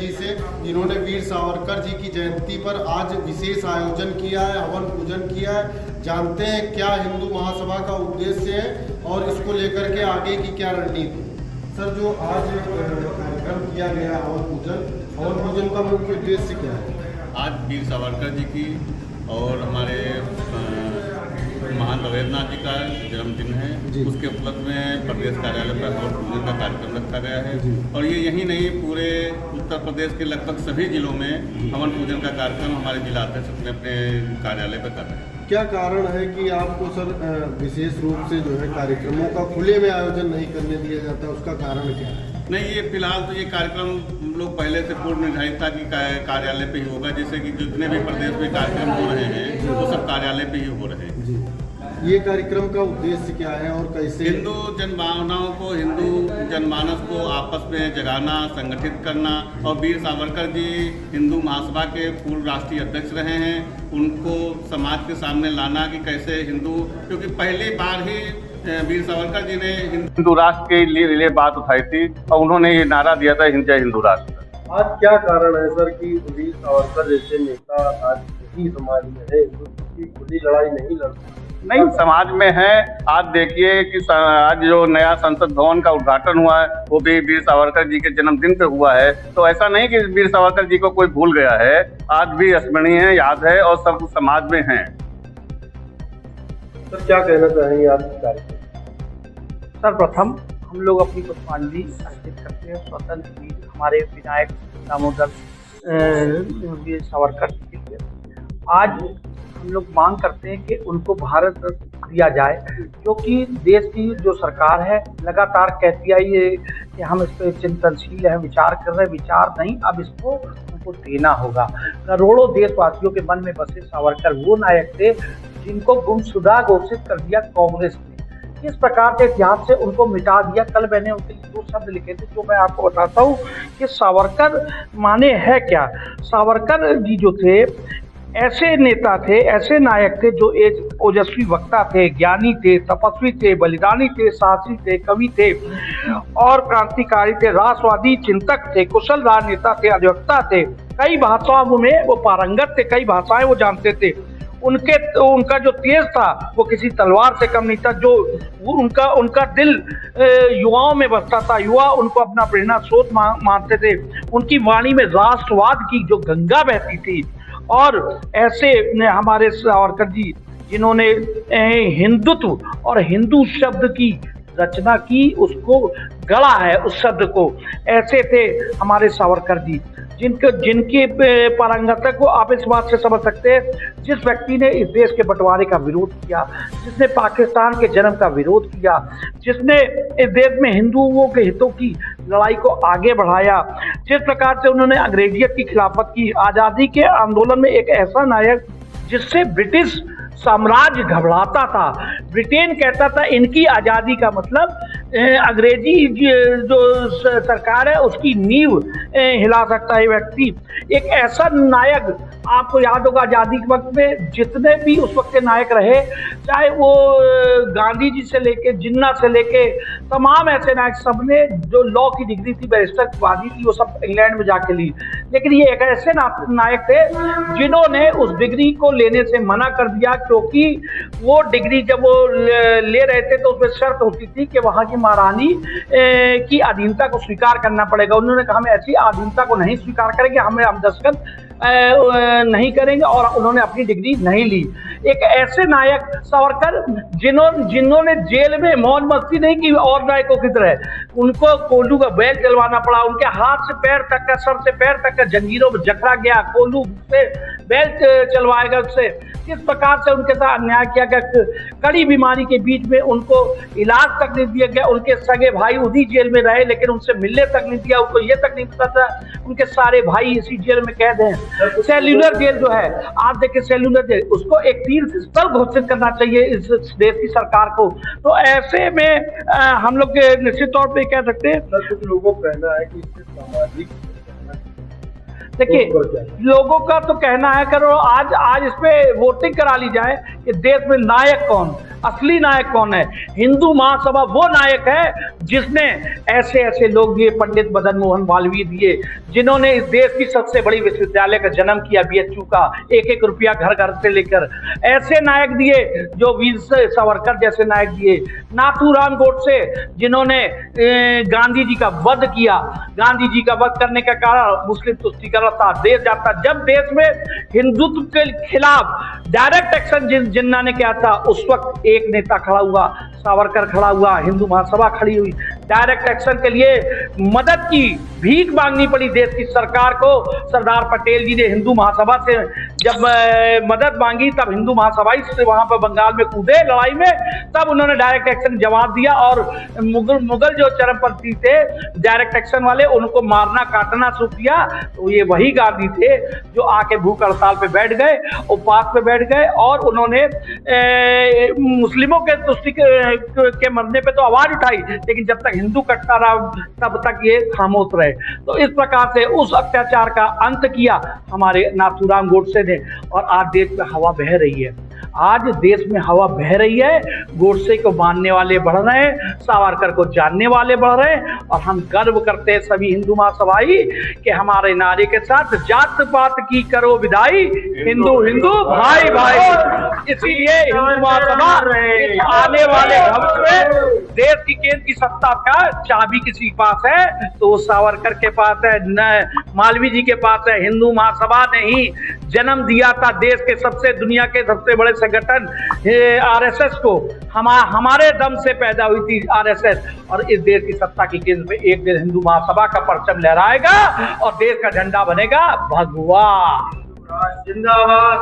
दिल्ली से, जिन्होंने वीर सावरकर जी की जयंती पर आज विशेष आयोजन किया है, हवन पूजन किया है। जानते हैं क्या हिंदू महासभा का उद्देश्य है और इसको लेकर के आगे की क्या रणनीति है। सर, जो आज कार्यक्रम किया गया हवन पूजन का मुख्य उद्देश्य क्या है? आज वीर सावरकर जी की और हमारे महान रविन्द्रनाथ जी का जन्मदिन है, उसके उपलक्ष्य में प्रदेश कार्यालय पर हवन पूजन का कार्यक्रम रखा गया है। और ये यही नहीं, पूरे उत्तर प्रदेश के लगभग सभी जिलों में हवन पूजन का कार्यक्रम हमारे जिला अध्यक्ष अपने अपने कार्यालय पर कर रहे हैं। क्या कारण है कि आपको सर विशेष रूप से जो है कार्यक्रमों का खुले में आयोजन नहीं करने दिया जाता, उसका कारण क्या है? नहीं, ये फिलहाल तो ये कार्यक्रम हम लोग पहले से पूर्व निर्धारित था कि कार्यालय पे ही होगा। जैसे कि जितने भी प्रदेश में कार्यक्रम हो रहे हैं वो सब कार्यालय पे ही हो रहे हैं। जी, ये कार्यक्रम का उद्देश्य क्या है और कैसे? हिंदू जनभावनाओं को, हिंदू जनमानस को आपस में जगाना, संगठित करना। और वीर सावरकर जी हिंदू महासभा के पूर्व राष्ट्रीय अध्यक्ष रहे हैं, उनको समाज के सामने लाना कि कैसे हिंदू, क्योंकि पहली बार ही वीर सावरकर जी ने हिंदू राष्ट्र के लिए बात उठाई थी और उन्होंने ये नारा दिया था, जय हिंदू राष्ट्र। आज क्या कारण है सर कि वीर सावरकर जैसे नेता आज ही समाज में है, की खुली लड़ाई नहीं लड़ते? नहीं, समाज में है। आज देखिए कि आज जो नया संसद भवन का उद्घाटन हुआ है वो भी वीर सावरकर जी के जन्मदिन पे हुआ है। तो ऐसा नहीं कि वीर सावरकर जी को कोई भूल गया है, आज भी स्मरणीय है, याद है और सब समाज में है। सर, क्या कहना चाहेंगे आप इस कार्यक्रम? सर्वप्रथम हम लोग अपनी पुष्पांजलि अर्पित करते हैं स्वतंत्र वीर हमारे विनायक दामोदर वीर सावरकर के लिए। आज हम लोग मांग करते हैं कि उनको भारत रत्न दिया जाए, क्योंकि देश की जो सरकार है लगातार कहती आई है कि हम इस पर चिंतनशील है, विचार कर रहे हैं। विचार नहीं, अब इसको उनको देना होगा। करोड़ों देशवासियों के मन में बसे सावरकर वो नायक थे जिनको गुमशुदा घोषित कर दिया कांग्रेस ने। इस प्रकार के इतिहास से उनको मिटा दिया। कल मैंने उनके लिए 2 शब्द लिखे थे जो मैं आपको बताता हूँ कि सावरकर माने है क्या। सावरकर जी जो थे ऐसे नेता थे, ऐसे नायक थे जो एक ओजस्वी वक्ता थे, ज्ञानी थे, तपस्वी थे, बलिदानी थे, साहसी थे, कवि थे और क्रांतिकारी थे, राष्ट्रवादी चिंतक थे, कुशल राजनेता थे, अधिवक्ता थे। कई भाषाओं में वो पारंगत थे, कई भाषाएं वो जानते थे। उनका जो तेज था वो किसी तलवार से कम नहीं था। जो उनका दिल युवाओं में बसता था, युवा उनको अपना प्रेरणा स्रोत मानते थे। उनकी वाणी में राष्ट्रवाद की जो गंगा बहती थी। और ऐसे हमारे सावरकर जी जिन्होंने हिंदुत्व और हिंदू शब्द की रचना की, उसको गढ़ा है उस शब्द को, ऐसे थे हमारे सावरकर जी जिनके पारंगतता को आप इस बात से समझ सकते हैं। जिस व्यक्ति ने इस देश के बंटवारे का विरोध किया, जिसने पाकिस्तान के जन्म का विरोध किया, जिसने इस देश में हिंदुओं के हितों की लड़ाई को आगे बढ़ाया, जिस प्रकार से उन्होंने अंग्रेजियत की खिलाफत की, आज़ादी के आंदोलन में एक ऐसा नायक जिससे ब्रिटिश साम्राज्य घबराता था। ब्रिटेन कहता था इनकी आज़ादी का मतलब अंग्रेजी जो सरकार है उसकी नींव हिला सकता है व्यक्ति। एक ऐसा नायक, आपको याद होगा आज़ादी के वक्त में जितने भी उस वक्त के नायक रहे, चाहे वो गांधी जी से लेके जिन्ना से लेके तमाम ऐसे नायक, सबने जो लॉ की डिग्री थी, बैरिस्टर वादी थी, वो सब इंग्लैंड में जाके ली। लेकिन ये एक ऐसे नायक थे जिन्होंने उस डिग्री को लेने से मना कर दिया, क्योंकि वो डिग्री जब वो ले रहे थे तो उसमें शर्त होती थी कि वहाँ की महारानी की अधीनता को स्वीकार करना पड़ेगा। उन्होंने कहा हम ऐसी अधीनता को नहीं स्वीकार करेंगे, हम दस्तखत नहीं करेंगे, और उन्होंने अपनी डिग्री नहीं ली। एक ऐसे नायक सावरकर जिन्होंने जेल में मौज मस्ती नहीं की और नायकों की तरह, उनको कोल्हू का बैल चलवाना पड़ा। उनके हाथ से पैर तक का, सर से पैर तक का जंजीरों में जकड़ा गया, कोल्हू से बैल चलवाएगा उससे। किस प्रकार से उनके साथ अन्याय किया गया, कड़ी बीमारी के बीच में उनको इलाज तक नहीं दिया गया। उनके सगे भाई उसी जेल में रहे लेकिन उनसे मिलने तक नहीं दिया। उनको ये तक नहीं पता था उनके सारे भाई इसी जेल में कैद हैं। सेल्यूलर जेल जो है, आप देखिए सेल्यूलर जेल, उसको एक तीर्थ स्थल घोषित करना चाहिए इस देश की सरकार को। तो ऐसे में हम लोग निश्चित तौर पे कह सकते हैं, कुछ लोगों का कहना है कि इससे सामाजिक, देखिए लोगों का तो कहना है करो आज इस पे वोटिंग करा ली जाए कि देश में नायक कौन। असली नायक कौन है? हिंदू महासभा वो नायक है जिसने ऐसे ऐसे लोग दिए, पंडित मदन मोहन मालवीय दिए, जिन्होंने इस देश की सबसे बड़ी विश्वविद्यालय का जन्म किया, बीएचयू का, एक एक रुपया घर घर से लेकर। ऐसे नायक दिए जो वीर सावरकर जैसे नायक दिए, नाथूराम गोडसे जिन्होंने गांधी जी का वध किया। गांधी जी का वध करने का कारण मुस्लिम तुष्टीकरण था, देश जाता। जब देश में हिंदुत्व के खिलाफ डायरेक्ट एक्शन जिन्ना ने किया था, उस वक्त एक नेता खड़ा हुआ, सावरकर खड़ा हुआ, हिंदू महासभा खड़ी हुई। डायरेक्ट एक्शन के लिए मदद की भीख मांगनी पड़ी देश की सरकार को। सरदार पटेल जी ने हिंदू महासभा से जब मदद मांगी, तब हिंदू महासभा से वहां पर बंगाल में कूदे लड़ाई में, तब उन्होंने डायरेक्ट एक्शन जवाब दिया। और मुगल जो चरमपंथी थे डायरेक्ट एक्शन वाले, उनको मारना काटना शुरू किया। तो ये वही गांधी थे जो आके भूख हड़ताल पे बैठ गए, उपवास पे बैठ गए, और उन्होंने मुस्लिमों के तुष्टि के मरने पे तो आवाज उठाई, लेकिन जब तक हिंदू कटता रहा तब तक ये खामोश रहे। तो इस प्रकार से उस अत्याचार का अंत किया हमारे नाथूराम गोडसे ने, और आज देश में हवा बह रही है। आज देश में हवा बह रही है, गोडसे को मानने वाले बढ़ रहे हैं, सावरकर को जानने वाले बढ़ रहे हैं, और हम गर्व करते हैं सभी हिंदू महासभाई कि हमारे नारे के साथ जात पात की करो विदाई, हिंदू हिंदू भाई भाई। इसीलिए हिंदू महासभा आने वाले भविष्य में देश की केंद्र की सत्ता का चाबी किसी के पास है तो वो सावरकर के पास है, न मालवीय जी के पास है। हिंदू महासभा ने ही जन्म दिया था देश के दुनिया के सबसे बड़े संगठन आरएसएस को। हमारे दम से पैदा हुई थी आरएसएस, और इस देश की सत्ता की केंद्र में एक दिन हिंदू महासभा का परचम लहराएगा और देश का झंडा बनेगा भगवा जिंदाबाद।